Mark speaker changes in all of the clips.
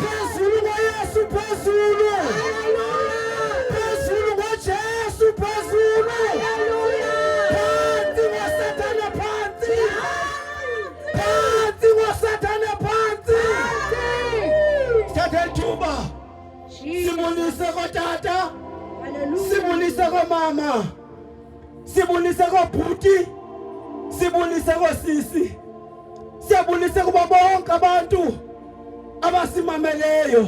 Speaker 1: Phezulu ngoYesu phezulu. Phezulu ngoJesu phezulu. Phansi ngoSathane phansi. Phansi ngoSathane phansi. Thatha ithuba. Sibulise kotata. Sibulise komama. Sibulise kobhuti. Sibulise kosisi. Siyabulise kuba bonke abantu abasimameleyo.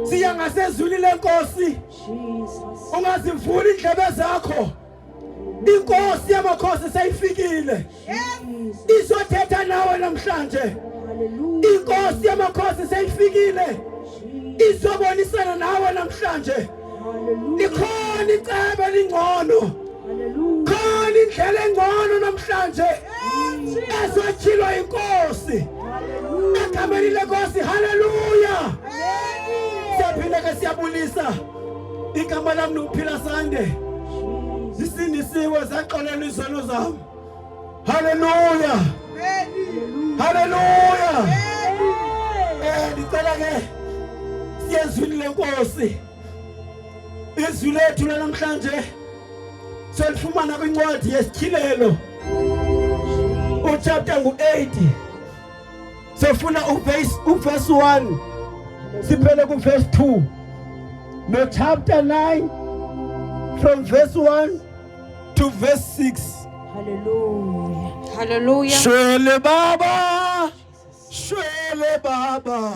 Speaker 1: Siya ngasezulu lenkosi. Ungazivuli indlebe zakho. Inkosi yamakhosi seyifikile. Izothetha nawe namhlanje. Inkosi yamakhosi seyifikile. Izobonisana nawe namhlanje. Likhona icebo elingcono. Khona indlela engcono namhlanje. Ezothilwa inkosi. Egameni lenkosi. Haleluya. Siyaphinda ke siyabulisa. Igama lami uPhila Sande. Zisindisiwe zaqolela izono zami. Haleluya. Haleluya. Ngicela ke siyezwini lenkosi. Izwi lethu namhlanje solifumana kwincwadi yesityhilelo. Uchapter ngu8. Sofuna uverse 1 siphele kuverse 2. No chapter 9 from verse 1 to verse 6.
Speaker 2: Hallelujah. Hallelujah.
Speaker 1: Shwele baba. Shwele baba.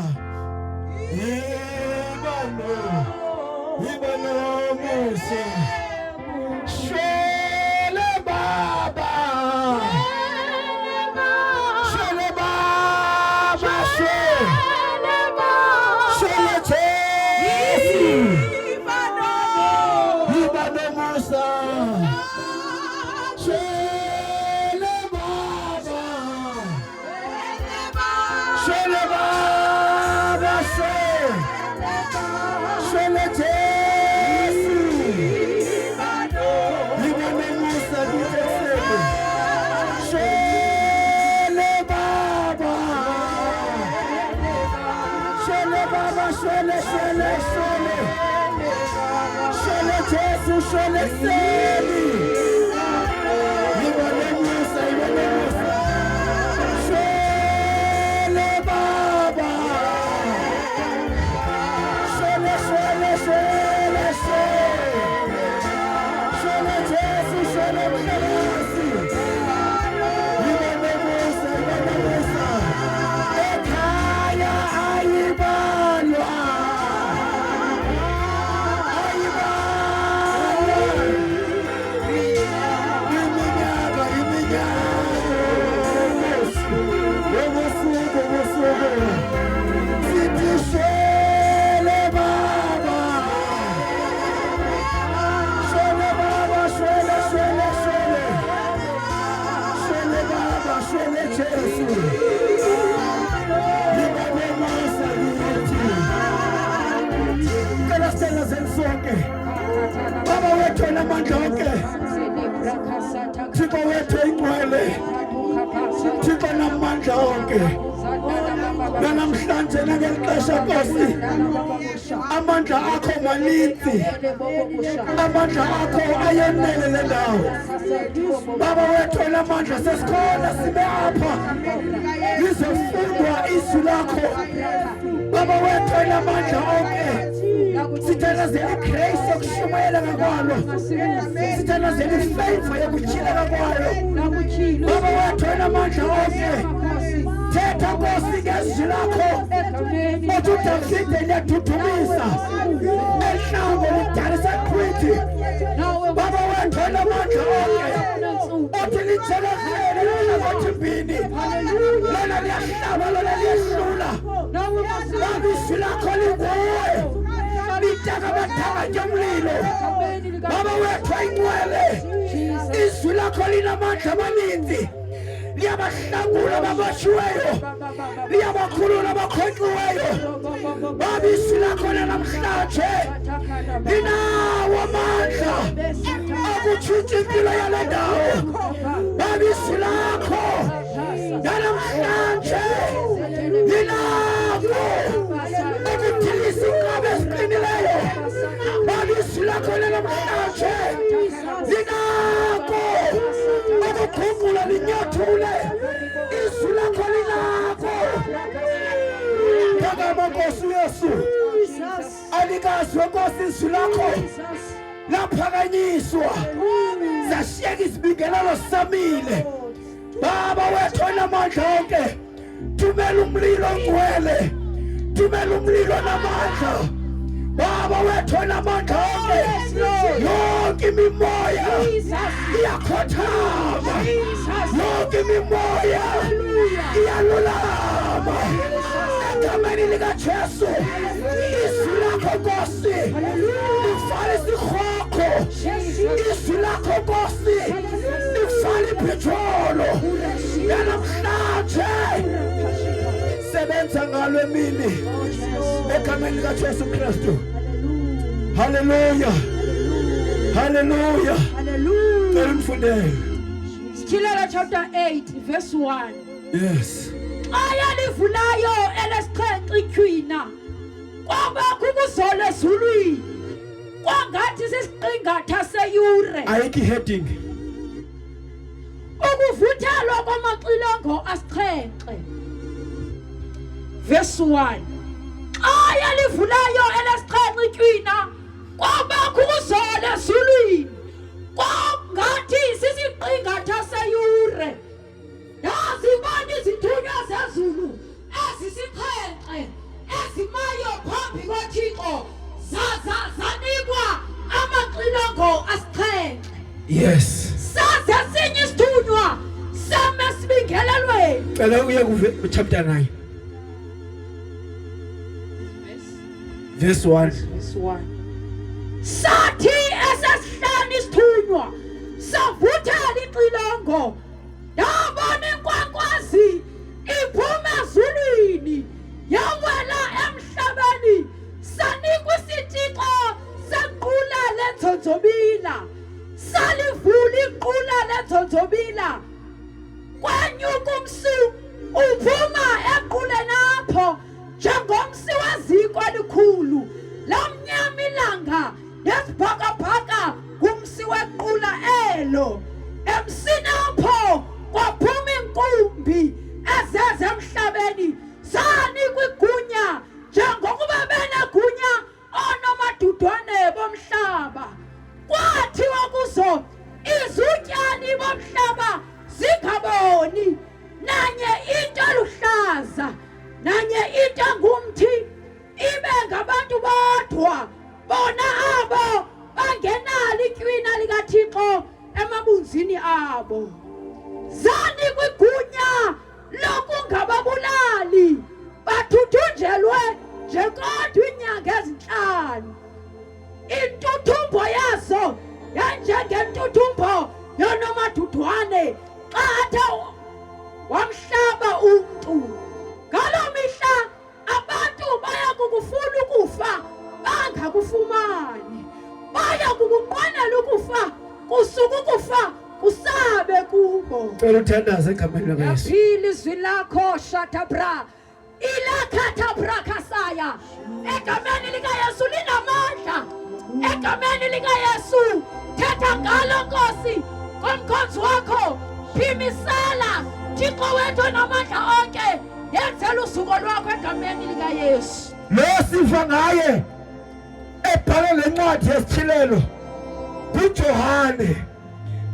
Speaker 1: Ibano Musa. Shwele baba. Shwele baba. Shwele Chesi. Ibano Musa. Shwele baba. Shwele baba. Shwele Chesi. Ibano Musa. Shwele baba. Shwele baba. Shwele Chesi. Shwele Seli. Ibano Musa. Shwele baba. Shwele Chesi. Shwele Mkhalasi. Ibano Musa. Ekhaya ayibalwa. Baba wethu namandla onke. Thixo wethu ingcwele. Thixo namandla onke. Namhlanje ngeli xesha Nkosi. Amandla akho maninzi. Amandla akho ayenele le ndawo. Baba wethu namandla sesikhona sibe apha. Lizofundwa izwi lakho. Baba wethu namandla onke. Sithanazela igrace yokushumayela ngakwalo. Sithanazela ifavor yokutyhila ngakwalo. Baba wethu namandla onke. Thetha Nkosi ngezwi lakho. Othi uDavide liyadudumise. Ehlango lidalisa iqhwithi. Baba wethu namandla onke. Othi lithelezele lingakothi mbini. Lona liyahlaba lona liyahlula. Baba izwi lakho linguwe. Litaka bataka jomlilo. Baba wethu ayingcwele. Izwi lakho linamandla amaninzi. Liyabahlangula ababoshiweyo. Liyabakhulula abakhonqiweyo. Baba izwi lakho namhlanje linawo amandla akutshintsha impilo yale ndawo. Baba izwi lakho namhlanje linawo Nkosi Yesu alikazi wenkosi izwi lakho laphakanyiswa sashiyeka isibingelelo samile Baba wethu onamandla onke thumela umlilo ongcwele thumela umlilo namandla Baba wethu onamandla onke yonke imimoya iyakhothama yonke imimoya iyalulama egameni likaJesu izwi lakho Nkosi lifale isikhokho izwi lakho Nkosi lifale ipetrolo yanamhlanje sebenza ngalo emini egameni likaJesu Kristu haleluya haleluya haleluya umfundele
Speaker 2: Sityhilelo chapter 8 verse 1
Speaker 1: yes
Speaker 2: ayalivulayo elesixhenxe ityhwina kwabakho ukuzola ezulwini kwangathi sisiqingatha seyure
Speaker 1: ayikho heading
Speaker 2: ukuvuthelwa kwamaxilongo asixhenxe verse 1 ayalivulayo elesixhenxe ityhwina kwabakho ukuzola ezulwini kwangathi sisiqingatha seyure Nazibona izithunywa zezulu ezisixhenxe ezimayo phambi koThixo zanikwa amaxilongo asixhenxe
Speaker 1: yes
Speaker 2: saze sinye isithunywa semesibingelelweni
Speaker 1: cela uye ku chapter 9 verse 1
Speaker 2: sathi esesihlanu isithunywa savuthela ixilongo yabona inkwankwazi iphuma ezulwini yawela emhlabeni sanikwa isitixo sequla lenzonzobila salivula iqula lenzonzobila kwanyuka umsi uphuma equleni apho njengomsi weziko elikhulu lamnyama ilanga nesibhakabhaka ngumsi wequla elo emsini apho kwaphuma inkumbi ezeze emhlabeni zanikwa igunya njengokuba benegunya oonomadudwane bomhlaba kwathiwa kuzo izutyani bomhlaba zingaboni nanye into eluhlaza nanye into engumthi ibe ngabantu bodwa bona abo bangenalo ityhwina likaThixo emabunzini abo zanikwa igunya lokungababulali bathuthunjelwe njengodwa inyanga ezinhlanu intuthumbo yazo yanjengentuthumbo yonomadudwane xa athe wamhlaba umntu ngaloo mihla abantu baya kukufuna ukufa bangakufumani baya kukunqwenela ukufa kusuka ukufa kusabe kubo
Speaker 1: cela uthandaze egameni likaYesu
Speaker 2: yaphila izwi lakho shatabra ilakhatabra kasaya egameni likaYesu linamandla egameni likaYesu thetha ngalo Nkosi komkhonzi wakho phimisela Thixo wethu onamandla onke yenzela usuku lwakho egameni likaYesu
Speaker 1: lo sifa ngaye ebhala lencwadi yesithilelo kuJohane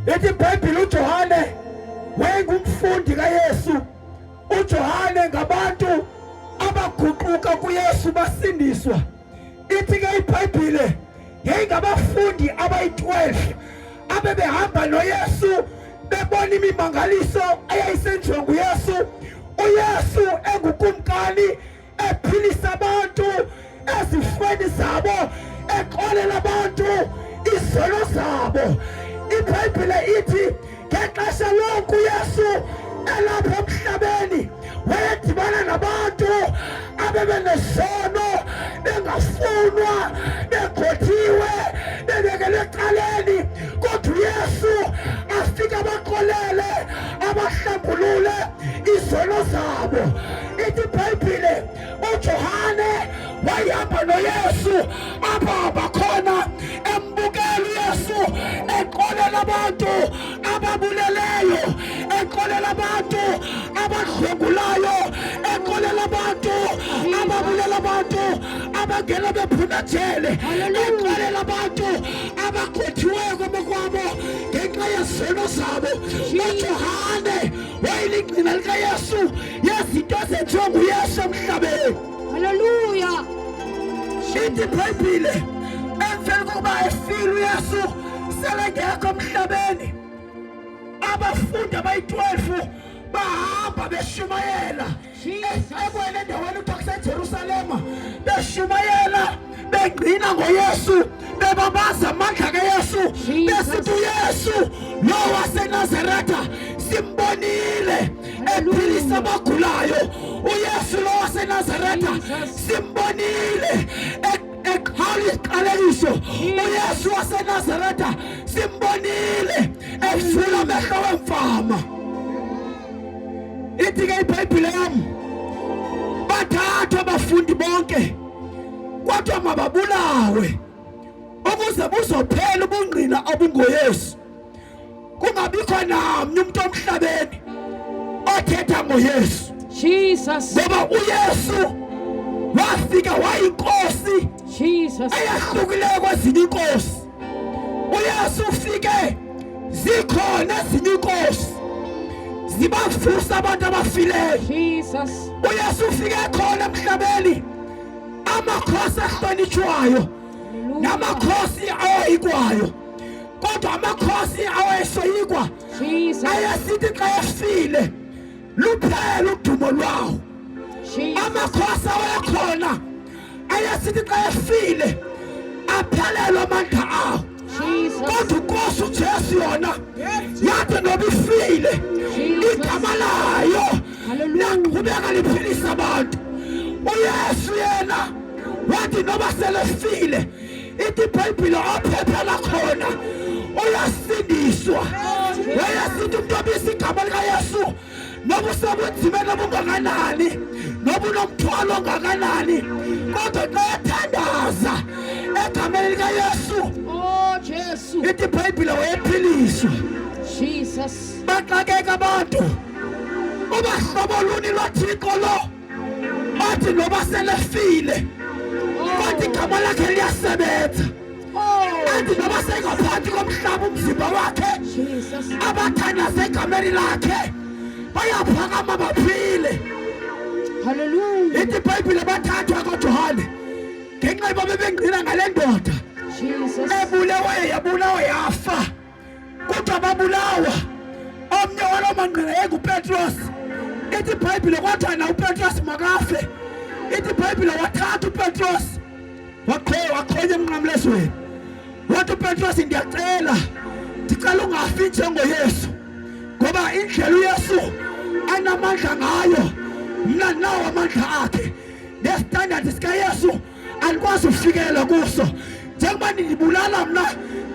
Speaker 1: ethi iBhayibheli uJohane wayengumfundi kaYesu uJohane ngabantu abaguquka kuYesu basindiswa ithi ke iBhayibheli yayingabafundi abayi-12 abebehamba noYesu bebona imimangaliso eyayisenziwa nguYesu uYesu engukumkani ephilisa abantu ezifweni zabo exolela abantu izono zabo iBhayibheli ithi ngexesha lonke uYesu elapha emhlabeni wayedibana nabantu abebenesono bengafunwa begxothiwe bebekele ecaleni kodwa uYesu afika abaxolele abahlambulule izono zabo ithi iBhayibheli uJohane wayihamba noYesu apha bakhona embukela uYesu eqolela abantu ababuleleyo eqolela abantu abadlwengulayo eqolela abantu eqabulela abantu abangena bephuma ejele, eqalela abantu abaqothiweyo kwabo ngenxa yezono zabo. uJohane wayeligcina likaYesu yezinto ezenziwa nguYesu emhlabeni.
Speaker 2: Hallelujah.
Speaker 1: Ithi iBhayibhile emveni kokuba efile uYesu selengekho emhlabeni, abafundi abayi-12 bahamba beshumayela ekwele endaweni kuthiwa kuseJerusalema, beshumayela begcina ngoYesu, bebabaza amandla kaYesu, besithi uYesu lo waseNazaretha simbonile ephilisa abagulayo. uYesu lo waseNazaretha simbonile eqhala isiqalekiso. uYesu waseNazaretha simbonile evula amehlo wemfama. Ithi-ke iBhayibhile yami bathatha abafundi bonke kwathiwa mababulawe ukuze buzophela ubungqina obungoYesu, kungabikho namnye umuntu omhlabeni othetha ngoYesu.
Speaker 2: Jesus.
Speaker 1: Ngoba uYesu wafika wayinkosi eyahlukileyo kwezinye inkosi. uYesu ufike zikhona ezinye inkosi zibavusa abantu abafileyo. uYesu ufike khona emhlabeni amakhosi ahlonitshwayo namakhosi awoyikwayo, kodwa amakhosi awayesoyikwa ayesithi xa efile luphela udumo lwawo. amakhosi awayekhona ayesithi xa efile aphelelwe amandla awo. kodwa uNkosi uJesu yona yathi noba ifile igama layo laqhubeka liphilisa abantu. uYesu yena wathi noba selefile, ithi iBhayibhile ophephela khona uyasindiswa. wayesithi umuntu obisa igama likaYesu noba usebunzimeni obungakanani, noba unomthwalo ongakanani, kodwa xa ethandaza egameni likaYesu, ithi iBhayibhile wayephiliswa. baxakeka abantu ubahlobo luni lwaThixo lo athi noba selefile kodwa igama lakhe liyasebenza. athi noba sengaphansi komhlaba umzimba wakhe, abathandaza egameni lakhe bayaphakama baphile.
Speaker 2: Hallelujah.
Speaker 1: ithi iBhayibhile bathathwa koJohane ngenxa yoba bebengqina ngale ndoda ebuleweyo yabulawa yafa, kodwa babulawa omnye waloo mangqina enguPetros. ithi iBhayibhile kwathiwa na uPetros makafe. ithi iBhayibhile wathatha uPetros waqhonya emnqamlezweni, wathi uPetros ndiyacela, ndicela ungafi njengoYesu, ngoba indlela uYesu anamandla ngayo mna nawo amandla akhe, nesitandadi sikaYesu alikwazi ukufikelela kuso. njengoba nindibulala mna,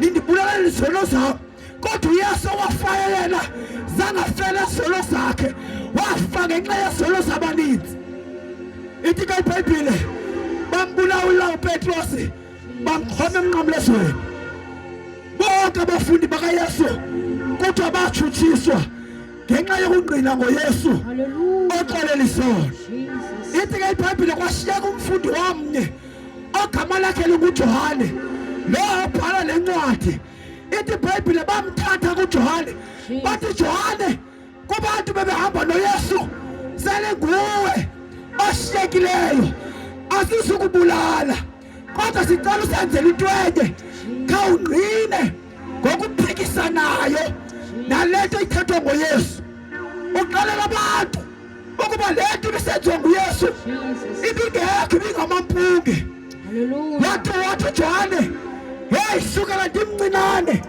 Speaker 1: nindibulala izono zam, kodwa uYesu wafayo yena zangafela izono zakhe, wafa ngenxa yezono zabaninzi. ithi ke iBhayibhile bambulawula uPetros bamkhoma emnqamlezweni. bonke abafundi bakaYesu kodwa batshutshiswa ngenxa yokungqina ngoYesu oxolela isono. ithi ke iBhayibhile kwashiyeka umfundi wamnye ogama lakhe linguJohane, lo obhala le ncwadi. ithi iBhayibhile bamthatha kuJohane bathi, Johane, kubantu bebehamba noYesu sele nguwe oshiyekileyo, asizukubulala, kodwa sicela usenzele into enye, khawungqine ngokuphikisanayo nale nto ithethwa ngoYesu. uxelela abantu ukuba le nto ibisenziwa nguYesu ibingekho, ibingamampunge. wathi uJohane, hey, sukela ndimncinane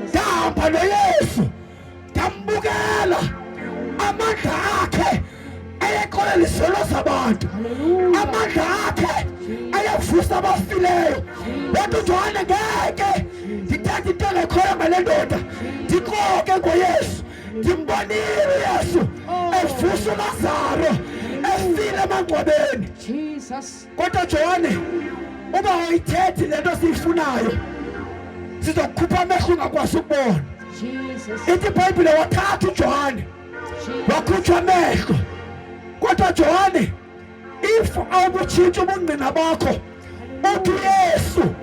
Speaker 1: ndahamba noYesu ndambukela amandla akhe ayeqolela izono zabantu, amandla akhe ayavusa abafileyo. wathi uJohane, ngeke ndithathe into engekhoyo ngale ndoda, ndikoke ngoYesu. ndimbonile uYesu evusa uLazaro efile emangcwabeni. kodwa Johane, uba wayithethi le nto siyifunayo, sizokukhupha amehlo ungakwazi ukubona. ithi iBhayibhile wathatha uJohane wakhutshwa amehlo, kodwa Johane if awubutshintsha ubungqina bakho uthi uYesu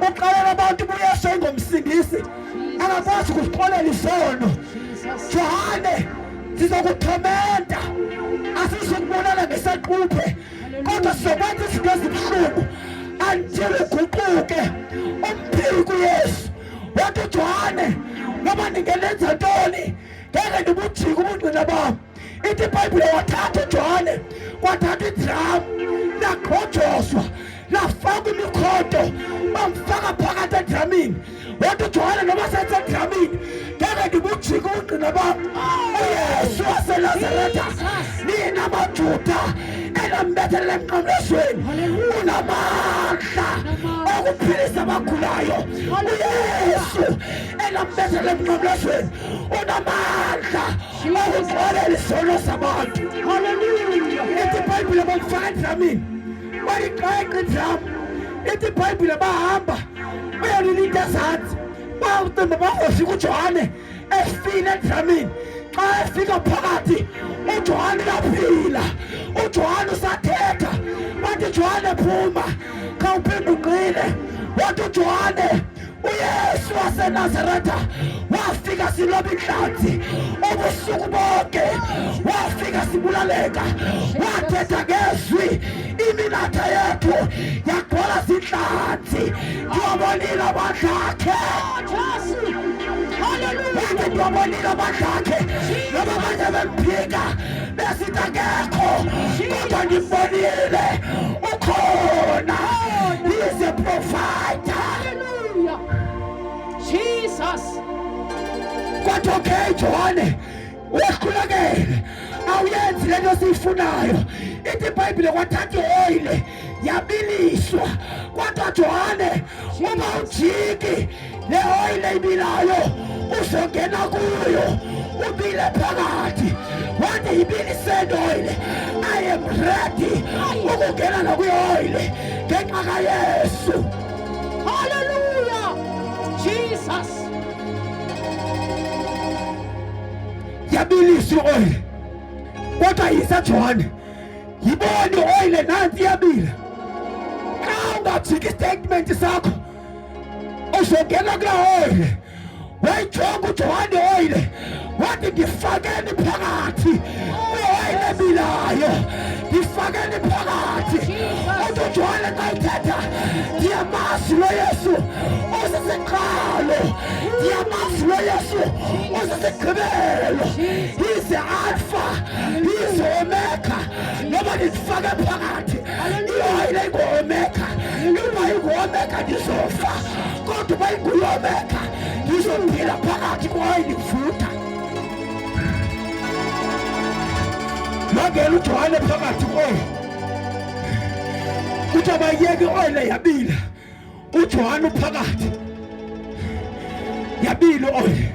Speaker 1: uqalela abantu uYesu engomsindisi angakwazi ukuxolela isono Johane sizokuthomenta asizokubonana ngesaquphe kodwa sizokwenza izinto ezibuhlungu until uguquke umphiki kuYesu wathi uJohane noma ningelenza ntoni ngeke ndibujike ubungqina bami ithi iBhayibhile wathatha uJohane wathatha idrum laqhotshozwa lafaka imikhodo bamfaka phakathi edramini wathi uJohane noma sethe edramini ngeke ndibujike ubungqina bami uYesu waseNazaretha nina maJuda elambethele emnqamlezweni unamandla okuphilisa abagulayo uYesu elambethele emnqamlezweni unamandla okuxolela isono sabantu haleluya ithi iBhayibhile bamfaka edramini baliqeqa idram ithi iBhayibhile bahamba bayolilita ezantsi bawucimba bangofika uJohane efile edramini xa efika phakathi uJohane kaphila uJohane usathetha bathi uJohane phuma khawuphinde uqine wathi uJohane uYesu waseNazaretha wafika siloba inhlanzi ubusuku bonke wafika sibulaleka wathetha ngezwi iminatha yethu yagcwala zinhlanzi ndiwabonile amandla akhe haleluya ndiwabonile amandla akhe noma abanye bemphika besithi akekho kodwa ndimbonile ukhona he is a provider Jesus kwathi okay Johane uyakhulekele awuyenzi lento siyifunayo ithi iBhayibhile kwathatha ioyile yabiliswa kwathi Johane uma ujiki le oyile ibilayo uzongena kuyo ubile phakathi wathi ibilisende oyile I am ready ukungena nakuyoyile ngenxa kaYesu hallelujah Jesus yabiliswa ioyile kodwa yisa Johane yibona ioyile nansi yabila xa ungajiki statement sakho uzongena kula oyile wayijonga uJohane oyile wathi ndifakeni phakathi kwi-oyile ebilayo ndifakeni phakathi uthi uJohane xa ithetha ndiyamazi lo Yesu usisiqalo ndiyamazi lo Yesu usisigqibelo he's the alpha he's the omega noma ndifake phakathi i-oyile ingu-omega uba ingu-omega ndizofa kodwa uba inguyi-omega ndizophila phakathi kwe-oyile ivutha wangena uJohane phakathi kwe-oyile kuthi abayeke i-oyile yabila uJohane uphakathi yabila i-oyile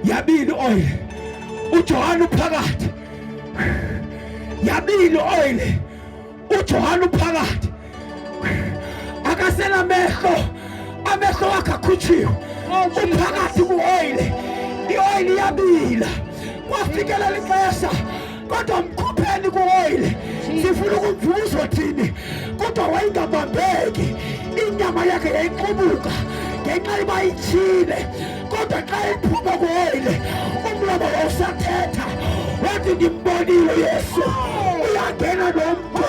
Speaker 1: yabila i-oyile uJohane uphakathi yabila i-oyile uJohane uphakathi akasela amehlo wakhe akhutshiwe uphakathi ku-oyile i-oyile yabila kwafikelela ixesha kodwa mkhupheni ku-oyile sifuna ukumvuza thini kodwa wayengabambeki inyama yakhe yayiqubuka ngenxa iba itshile kodwa xa iphuma ku-oyile umlomo wawusathetha wathi ndimbonile uYesu uyangena lo mntu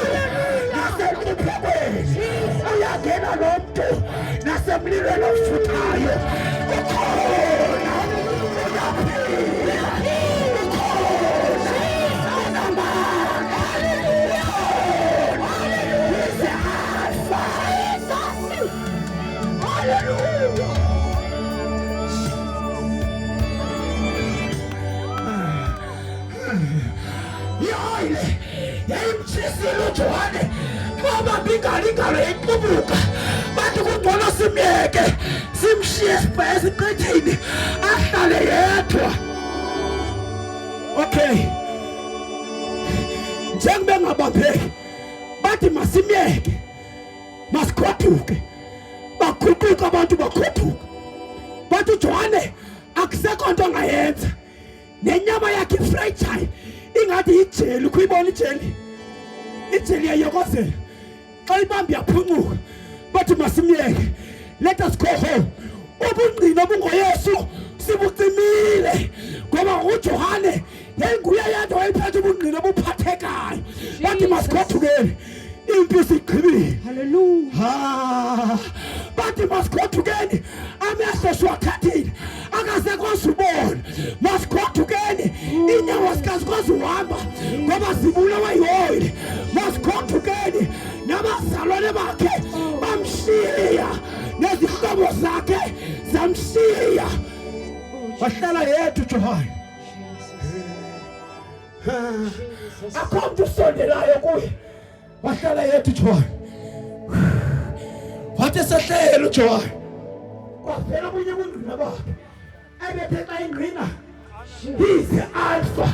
Speaker 1: nasekhuphekweni uyangena lo mntu nasemlilweni ofuthayo ukhona uyaphila yayimtshisile uJohane ngoba ingalo yayiqubuka bathi kungcono simyeke simshiye esiqithini ahlale yedwa okay njengoba ngabambeki bathi masimyeke masikhothuke bakhuthuka abantu bakhuthuka bathi uJohane akusekho nto angayenza nenyama yakhe ifragile ingathi ijeli ukuyibona ijeli ijeli yayokozela xa ibambi yaphuncuka bathi masimyeke, let us go home. Ubungqina obungoYesu sibucimile ngoba uJohane yenguye yedwa wayephethe ubungqina obuphathekayo. Bathi masigothukeni, impi sigqibile.
Speaker 2: Hallelujah.
Speaker 1: Bathi masigothukeni, amehlo siwakhathile akasekwazi ubona. Masigothukeni, iinyawo zikazikwazi uhamba ngoba zibulawa yioyile. Masigothukeni, nabazalwane bakhe bamshiya, nezihlobo zakhe zamshiya. Wahlala yedwa uJohane. Akho mntu usondelayo kuye, wahlala yedwa uJohane. Wathi esehlela uJohane kwavela omunye ubungqina bakhe ebethe xa ingqina, he is the Alpha,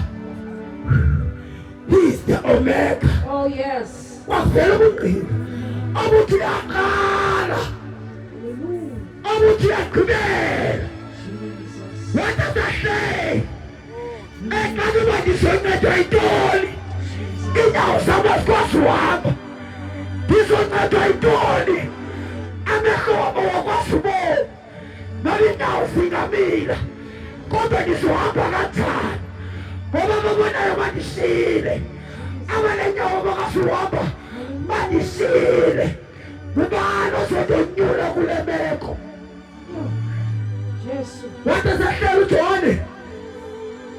Speaker 1: he is the Omega.
Speaker 2: Oh yes.
Speaker 1: Kwavela ubungqina obuthi uyaqala, obuthi uyagqibela. Wathi esehlela eqala uba ndizoncedwa yintoni, iinyawo zam azikwazi uhamba, ndizoncedwa yintoni, amehlo wabo wakwazi ubona, nalinyawo zingamila, kodwa ndizohamba kanjani ngoba babonayo bandishiyile, abanenyawo bakwazi uhamba bandishiyile. Ngubani ozondonyula kule meko?
Speaker 2: Yesu.
Speaker 1: Wathi esehlela uJohane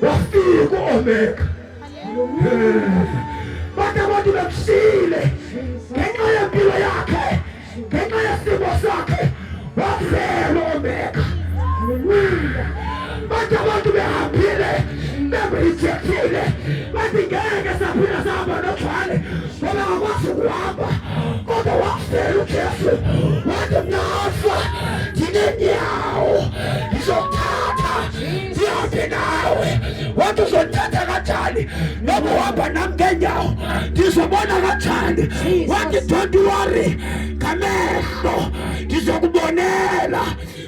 Speaker 1: wafika u-Omega. Bathi abantu bemshiyile ngenxa yempilo yakhe, ngenxa yesimo sakhe, wafela u-Omega. Bathi abantu behambile bemrejectile, bathi ngeke saphinda sahamba noJohane ngoba akakwazi ukuhamba, kodwa wafela uJesu. Wathi mna Alfa ndinenyawo, ndizokuthatha ndihambe nawe. Wathi uzondithatha kanjani noba uhamba nam ngeenyawo, ndizobona kanjani? Wathi don't worry, ngamehlo ndizokubonela.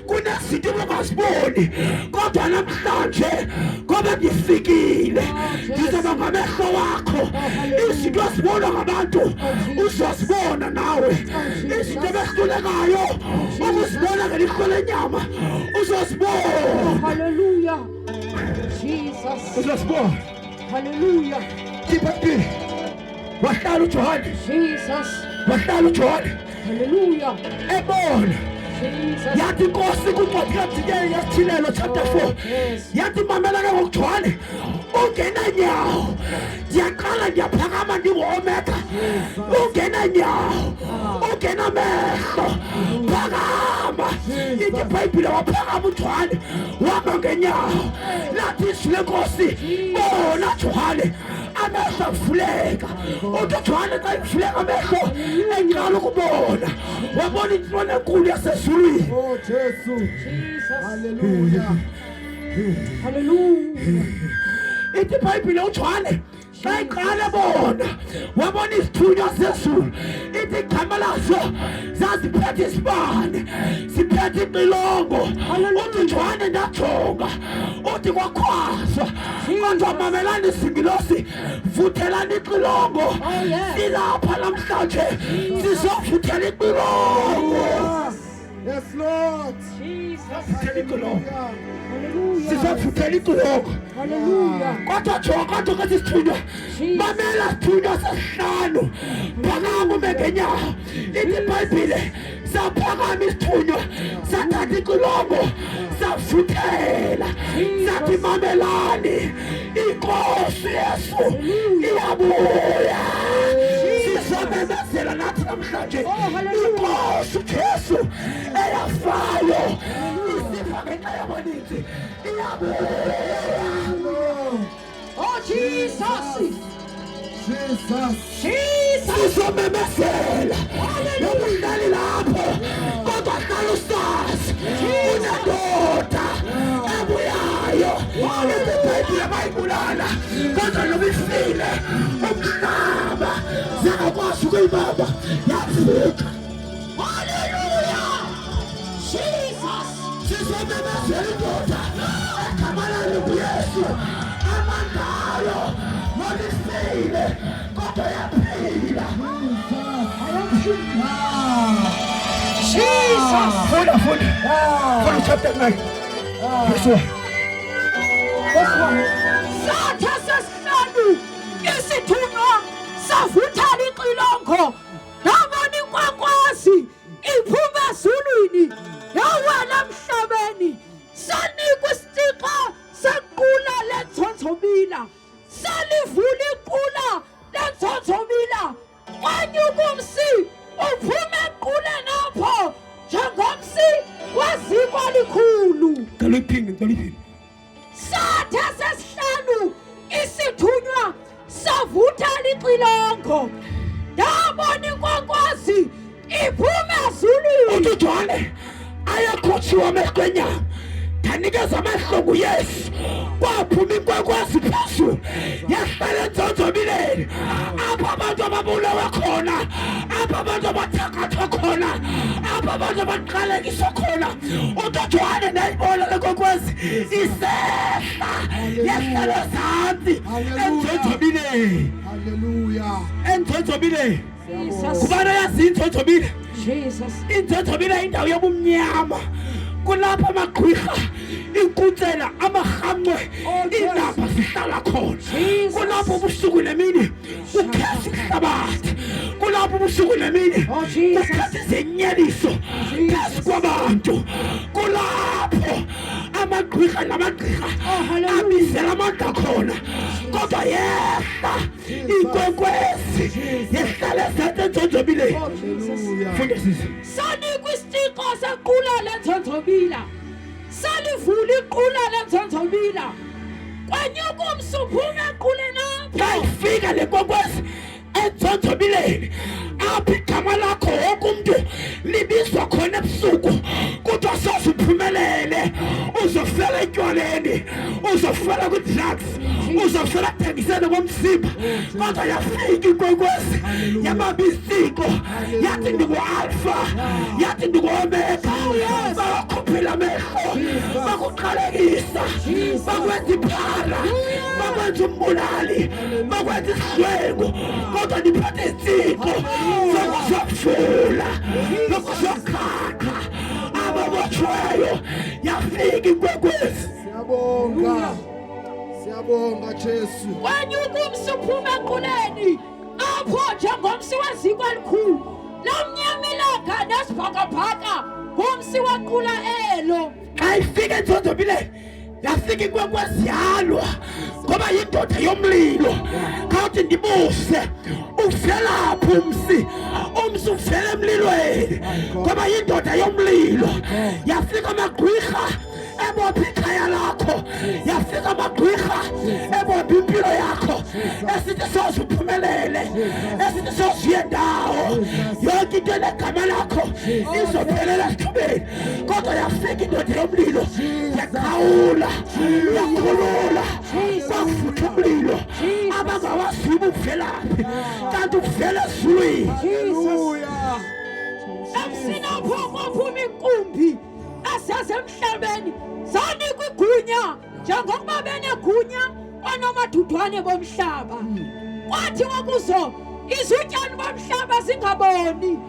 Speaker 1: Kunezinto ungaziboni, kodwa namhlanje ngoba ndifikile ndizoba ngamehlo wakho. Izinto ezibonwa ngabantu uzozibona nawe, izinto ebehlulekayo ukuzibona ngelihlo lenyama uzozibona.
Speaker 2: Hallelujah. Jesus.
Speaker 1: Uzozibona.
Speaker 2: Hallelujah.
Speaker 1: Ibhayibhile wahlala uJohane,
Speaker 2: Jesus.
Speaker 1: wahlala uJohane
Speaker 2: Hallelujah.
Speaker 1: ebona.
Speaker 2: Jesus.
Speaker 1: Yathi inkosi kwincwadi kaDanyeli yesithilelo chapter 4, yathi mamela ke ngoJohane, ungenanyawo, ndiyaqala ndiyaphakama ndingu-Omega, ungenanyawo, ungenamehlo, phakama. Ithi iBhayibhile waphakama uJohane wahamba ngenyawo. Lathi izwi lenkosi, bona Johane amehlo avuleka. Uthi uJohane xa evuleka amehlo eqala ukubona, wabona intloni enkulu yasezulwini.
Speaker 3: Oh Jesu.
Speaker 2: Jesus.
Speaker 3: Hallelujah.
Speaker 2: Hallelujah.
Speaker 1: Ithi iBhayibhile uJohane xa eqala bona wabona izithunywa zezulu. Ithi igama lazo zaziphethe isibane, ziphethe ixilongo. Uthi uJohane ndajonga, uthi kwakhwazwa, kodwa mamelani izingilosi, vuthelani ixilongo. Silapha namhlanje sizovuthela ixilongo.
Speaker 3: Yes, Lord.
Speaker 2: Jesus.
Speaker 1: Vuthela ixilongo,
Speaker 2: Hallelujah.
Speaker 1: sizovuthela ixilongo.
Speaker 2: Hallelujah.
Speaker 1: Kodwa jonga, kodwa kwesi sithunywa, mamela sithunywa sesihlanu, phakama ume ngenyawo. Ithi iBhayibhile saphakama isithunywa, sathatha ixilongo, savuthela, sathi mamelani, iNkosi Yesu iyabuya. Sizomemezela nathi namhlanje iNkosi uJesu eyafayo, isifa ngenxa yabaninzi, iyabuya.
Speaker 2: Oh Jesus.
Speaker 3: Jesus.
Speaker 2: Jesus.
Speaker 1: Sizomemezela nokuhlali lapho, kodwa hlala usazi unendoda ebuyayo. Ithi iBhayibhile bayibulala, kodwa noma ifile umhlaba zingakwazi ukuyibamba, yafika. Hallelujah. Jesus. Sizomemezela indoda egama layo nguYesu, amandayo nolifile kodwa yaphila.
Speaker 2: Jesus.
Speaker 1: Funda chapter 9. Verse 1.
Speaker 2: Satha sesihlanu isithunywa savuthana ixilongo yabona inkwankwazi iphuma ezulwini yawela emhlabeni sanikwa isithixo sequla lentsontsomila salivula iqula lentsontsomila kwanyuka umsi uphume equleni apho njengomsi weziko elikhulu.
Speaker 1: Ngaliphinde.
Speaker 2: Satha sesihlanu isithunywa savutha lixilongo ndabona inkwankwazi iphume ezulwini.
Speaker 1: uJohane ayakhotshiwa amehlwenyama ndanikeza amehlo nguYesu kwaphuma inkwankwazi phezulu yahlala enzonzobeleni apho abantu ababulawa khona, apho abantu abathakathwa khona, apho abantu abaqalekiswa khona. uJohane ndayibona le nkwankwazi isehla yahlala ezantsi enzonzobeleni.
Speaker 3: Hallelujah.
Speaker 1: Enzonzobeleni
Speaker 2: Jesus.
Speaker 1: kubana yazi inzonzobile.
Speaker 2: Jesus.
Speaker 1: Inzonzobile indawo yobumnyama kulapho amagqwirha, inkutsela, amarhamncwe, iinamba zihlala khona. Kulapho ubusuku nemini kukhesa ihlabathi, kulapho ubusuku nemini kukhesa izinyeliso phezu kwabantu. Kulapho amagqwirha namagqirha abizela amandla khona. Kodwa yehla inkwenkwezi yehlala ezantsi enzonzobileni. Funda sisi.
Speaker 2: Sanikwa isithixo sequla lentsontsomila salivula iqula lentsontsomila kwanyuka umsi uphume equleni apho.
Speaker 1: Ngayifika le nkwenkwezi enzonzobileni apho igama lakho wonke umntu libizwa khona ebusuku. Kodwa saziphumelele uzofela etywaleni, uzofela kwi-drugs, uzofela ekuthengiseni komzimba. Kodwa yafika inkwenkwezi yamabisiko yathi ndingu-alfa, yathi ndingu-omega. Bakukhuphela amehlo, bakuqalekisa, bakwenza iphara, bakwenza umbulali, bakwenza isidlwengu. Kodwa ndiphathe izithixo zokuzovula nokuzokhaqa ababotshweyo. Yafika inkwenkwezi.
Speaker 3: Siyabonga Jesu.
Speaker 2: Kwanyuka umsi uphume equleni apho njengomsi weziko elikhulu lomnyamilanga nesibhakabhaka ngumsi wequla elo.
Speaker 1: Xa ifika enzonzobileni yafika inkwenkwezi yalwa ngoba yindoda yomlilo. Khawuthi ndibuse uvelaphi umsi uvela emlilweni ngoba yindoda yomlilo. Yafika amagqwirha ebopha ikhaya lakho, yafika amagqwirha ebopha impilo yakho, esithi soze uphumelele, esithi soze uye ndawo, yonke into enegama lakho izophelela esithubeni. Kodwa yafika indoda yomlilo yaqhawula, yakhulula, kwavutha umlilo abangawaziyo uba uvelaphi kanti uvela ezulwini.
Speaker 3: Hallelujah.
Speaker 2: Emsini apho kwaphuma inkumbi esesemhlabeni zanikwa igunya njengokuba benegunya oonomadudwane bomhlaba. Kwathiwa kuzo izityalo bomhlaba zingaboni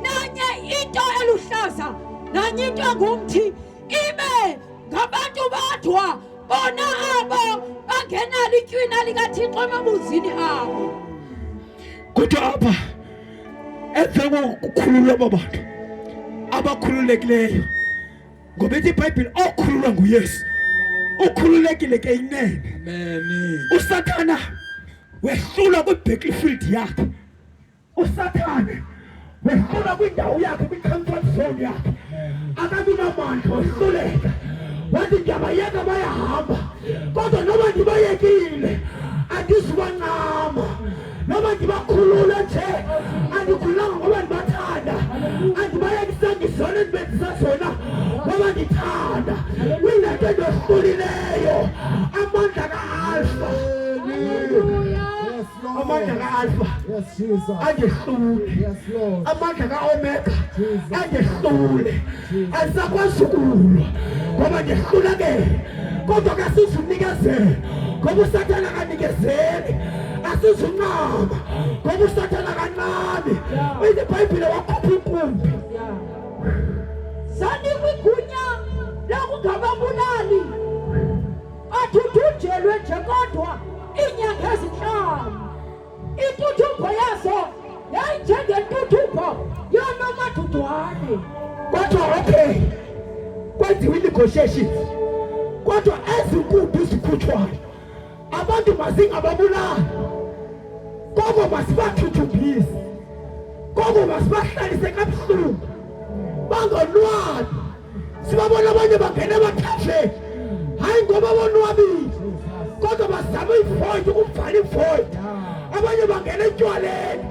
Speaker 2: nanye into eluhlaza nanye into engumthi ibe ngabantu badwa bona abo bangenalo itywina likaThixo emabuzini abo.
Speaker 1: Kodwa apha emva kokukhululwa babantu abakhululekileyo, ngoba ithi iBhayibhile okhululwa nguYesu ukhululekile ke inene. uSathana wehlula kwi-battlefield yakhe, uSathana wehlula kwindawo yakhe, kwi-comfort zone yakhe. Akabinamandla wehluleka, wathi ndiyabayeka bayahamba, kodwa noba ndibayekile andizubancama, noba ndibakhulule nje andikhululanga ngoba ndibathanda, andibayekisanga izona endibenzisa zona ngoba ndithanda. Kwinento endohlulileyo amandla ka-alfa, amandla ka-alfa
Speaker 3: Yes, Jesus.
Speaker 1: andehlule,
Speaker 3: Yes, Lord.
Speaker 1: amandla ka-omega andehlule. Andisakwazi ukulwa ngoba ndehlulekele, kodwa kasizunikezele ngoba uSathane akanikezeli, asizunqaba ngoba usathana kancane iBhayibhile wakhupha inkumbi
Speaker 2: sanikwa igunya lokungababulali athuthunjelwe nje kodwa inyanga ezinhlanu intuthupho yazo yayinjengentuthupho yonomadudwane
Speaker 1: kodwa okay kwenziwe negotiations kodwa ezinkulu zikhutshwayo abantu mazingababulali koko masibathuthumbise koko masibahlalise kabuhlungu bangonwabi sibabona abanye bangena emathafeni hayi ngoba bonwabile kodwa bazama ivoid ukuvala ivoid abanye bangena etywaleni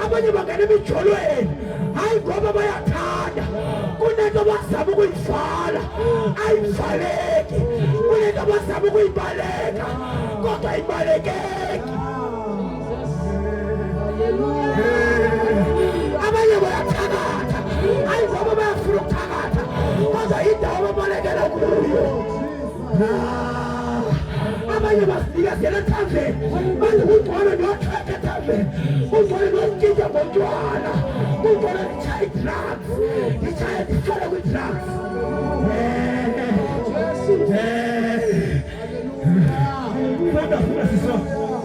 Speaker 1: abanye bangena emijolweni hayi ngoba bayathanda kunento bazama ukuyivala ayivaleki kunento bazama ukuyibaleka kodwa ayibalekeki abanye bayathakatha hayi ngoba bayafuna ukuthakatha kodwa indawo babalekela kuyo abanye basinikazela ethaveni bathi kungcono niyothatha ethaveni kungcono niyositshintsha ngotshwala kungcono nitshaye i-drugs nithole kwi-drugs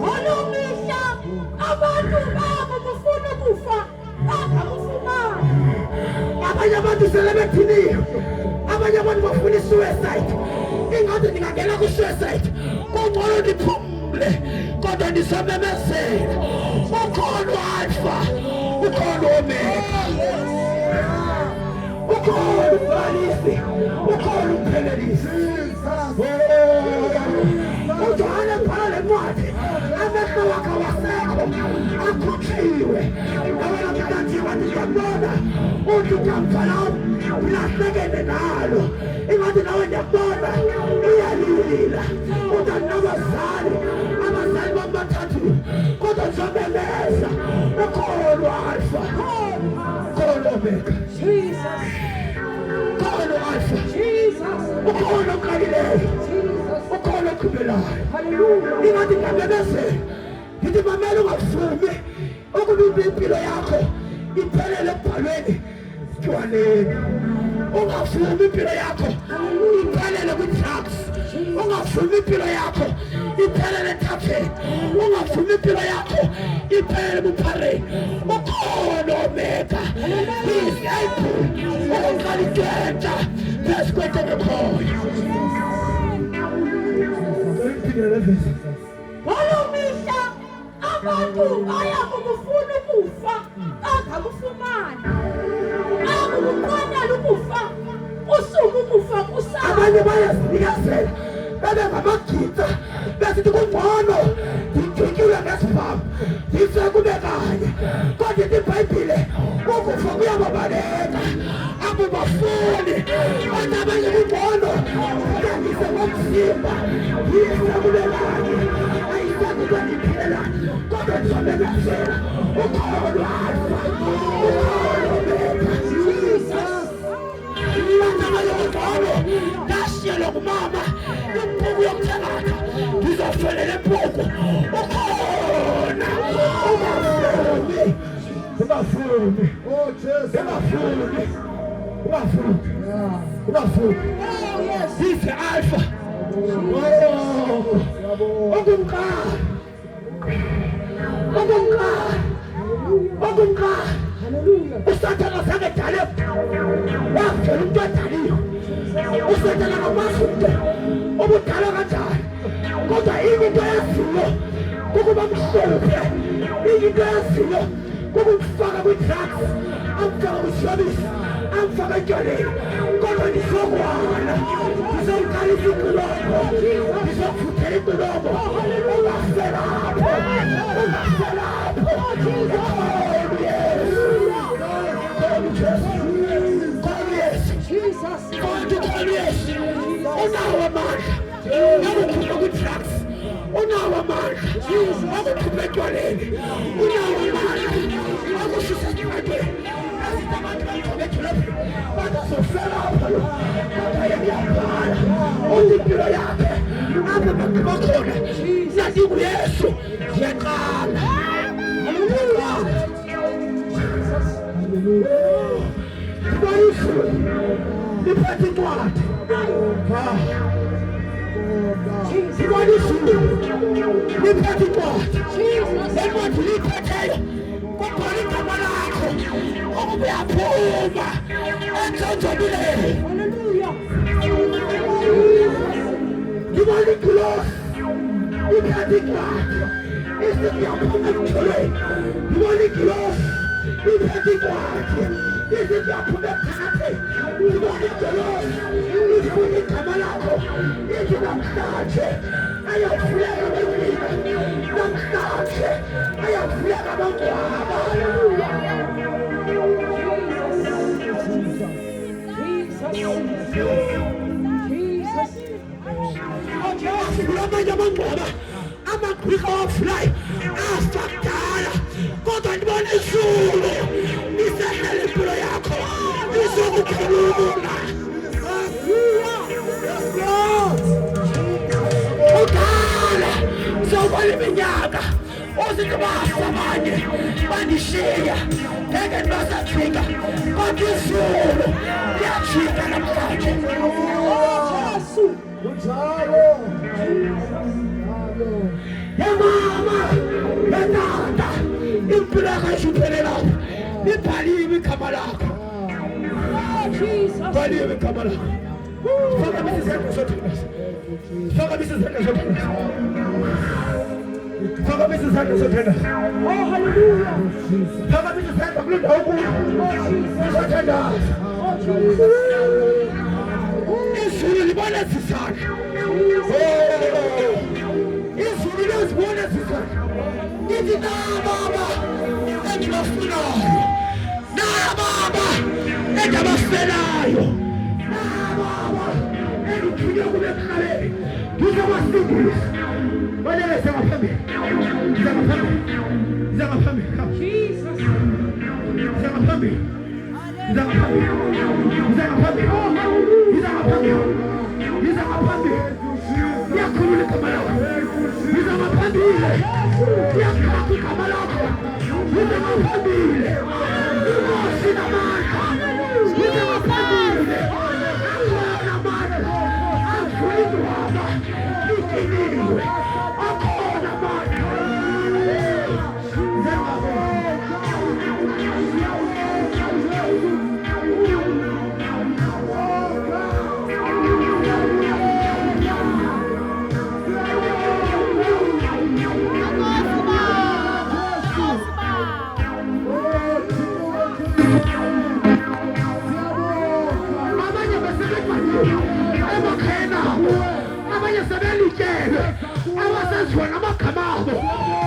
Speaker 2: ngaloo mihla abantu babo bafuna ukufa bangakufumani
Speaker 1: abanye abantu sele bethiniwe abanye abantu bafuna i-suicide ingathi ndingangena ku-suicide kungcono ndiphumle kodwa ndizamemezela ukhona u-Alpha ukhona u-Omega ukhona umqalisi ukhona umphelelisi uJohane bhala le ncwadi amehlo wakhe awasekho akhutshiwe abalakathiwa ndiyabona uthi ukamva lawo ulahlekene nalo ingathi nawe ndiyabona uyalila kodwa nabazali abazali bamathathu kodwa nizomemeza ukhona u-Alpha ukhona u-Omega ukhona u-Alpha ukhona uqalileyo ukhona oqhubelayo ingathi ndiyamemezela ngithi mamela ungavumi ukuba impilo yakho iphelele ekubhalweni tywaleni ungavumi impilo yakho iphelele kwi-drugs ungavumi impilo yakho iphelele ethafeni ungavumi impilo yakho iphelele buphareni ukhona Omega is able ukuqala itshwetha phezu kwentengekhoyo
Speaker 2: ngaloo mihla abantu baya kukufuna ukufa bangakufumani akukuqonela ukufa usuku ukufa kusasa
Speaker 1: abanye bayasinikazela babe ngamagitsa besithi kungcono ndithutyulwe ngesibhamu ndife kube kanye kodwa iBhayibhile ukufa kuyababaleka akubafuni kodwa abanye kungcono ndandise ngomzimba ndife kube kanye ayisakube ndiphela kodwa ndizomemezela ukhona u-Alpha ukhona u-Omega ndashiyelwa ngumama impuku yokuthalatha ndizofelela impuku ukhona ungafuni ungafuni yize Alpha okumqala usathana zange dale wavela umuntu adaliyo usathana ngamazi umntu obudala kanjani kodwa into yaziyo kukuba mhlophe into yaziyo kukumfaka kwi-drugs amfaka kwisiyobisi amfaka etywaleni kodwa ndizokwana ndizomqalisa inqulombo ndizokufuthela inqulombo ungafelapho unawo amandla akukhupha kwi-drugs unawo amandla akukhupha etywaleni unawo amandla akususa etywaleni asithi abantu bayithobe edolobheni bazofela apha lo kodwa yeyabhala uthi impilo yakhe apha bagqiba khona nathi nguYesu ndiyaqala sibona izulu liphethe incwadi lencwadi liphetheyo kubhala igama lakho ukuba uyaphuma enjonjobuleni. Ngibona igilosi liphethe incwadi isithi uyaphuma emtholweni. Ngibona igilosi liphethe incwadi isithi uyaphuma ephakathi. Ngibona igilosi lifuna igama lakho ithi namhlanje ayakufuleka bephila, namhlanje ayakufuleka bangcwaba. Kulamanye amangcwaba amagwika awafulayo afa kudala, kodwa ndibona izulu lisehlela impilo yakho lizokukhulula. Udala sowubona iminyaka uzithi basamanye bandishiya ngeke ndibasajika, kodwa izulu liyajika namhlanje. Yamama yatata impilo yakho ayishiphelelayo libhaliwe igama lakho, libhaliwe igama lakho. Phakamisa izandla zothandana, phakamisa izandla zothandana, phakamisa izandla zothandana. Oh hallelujah, phakamisa izandla kule ndawo kuyo zothandana. Izulu libona zizandla, izulu lizibona zizandla. Ithi na baba engibafunayo, na baba engabafelayo, na baba engiphiwe kule emhlabeni ngizobasindisa. Balele sengaphambili, sengaphambili, sengaphambili, sengaphambili, sengaphambili, sengaphambili. Yakhulula igama lakho, sengaphambili, yakhulula igama lakho, sengaphambili. Inkosi namandla, sengaphambili. Akhona amandla, avula indwaba, iginiwe. Akhona amandla. Abanye sebelityele abasenziwa namagama abo,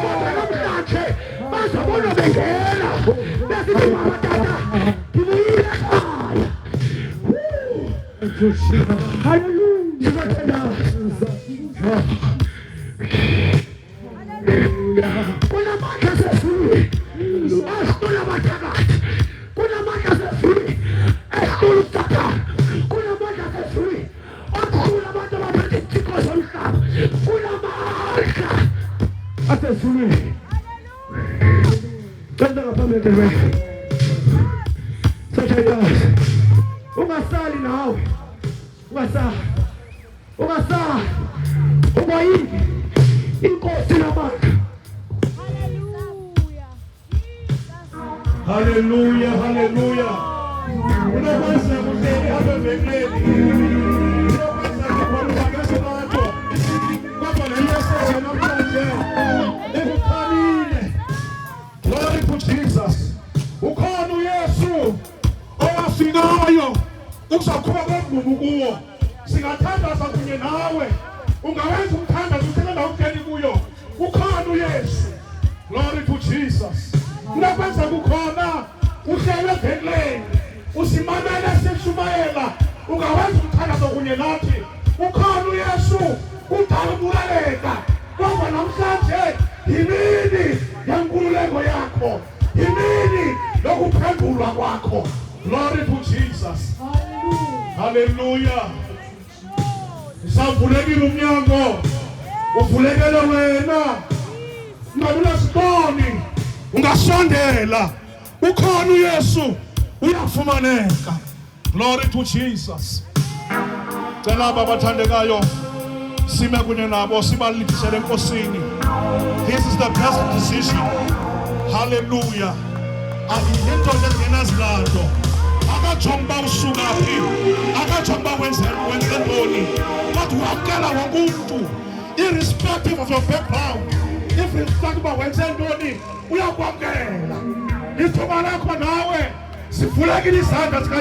Speaker 1: kodwa namhlanje bazobona bengena besithi mama tata ngibuyile ekhaya. Hallelujah. Kunamandla sezulwini asitula abathakathi, kunamandla sezulwini esitula uSathane, kunamandla sezulwini akhula abantu abaphethe izithixo zomhlaba, kunamandla asezulwini. Cela ngaphambili wena Sathane, ungasali nawe, ungasali, ungasali, ungoyini inkosi namandla.
Speaker 4: Hallelujah, hallelujah. Unokwenza kuhleli apha emvekeni, unokwenza kukhona ngase bantu, kodwa le message namhlanje ikukhalile. Glory to Jesus. Ukhona uYesu owafikayo ukuzoqhuba kwemvumo kuwo. Singathandaza kunye nawe, ungawenza umthandazo uthanda ukungena kuyo. Ukhona uYesu. Glory to Jesus. Unokwenza kukhona uhlelo evekeni, usimamele sishumayela, ungawenza umthandazo kunye nathi. Ukhona uYesu udala ukulaleka, kodwa namhlanje yimini yenkululeko yakho, yimini lokuphendulwa kwakho. Glory to Jesus. Hallelujah. Usavulekile umnyango, uvulekele wena. Ngabula siboni ungasondela, ukhona uYesu uyafumaneka. Glory to Jesus. Cela baba bathandekayo sime kunye nabo sibalindisele enkosini. This is the best decision. Hallelujah. Ayinto engenazilando. Akajomba usukaphi. Akajomba wenze ntoni. But wakela wonke irrespective of your background. If it's talking about wenze ntoni, uyakwamkela. Ithuba lakho nawe sivulekile izandla sika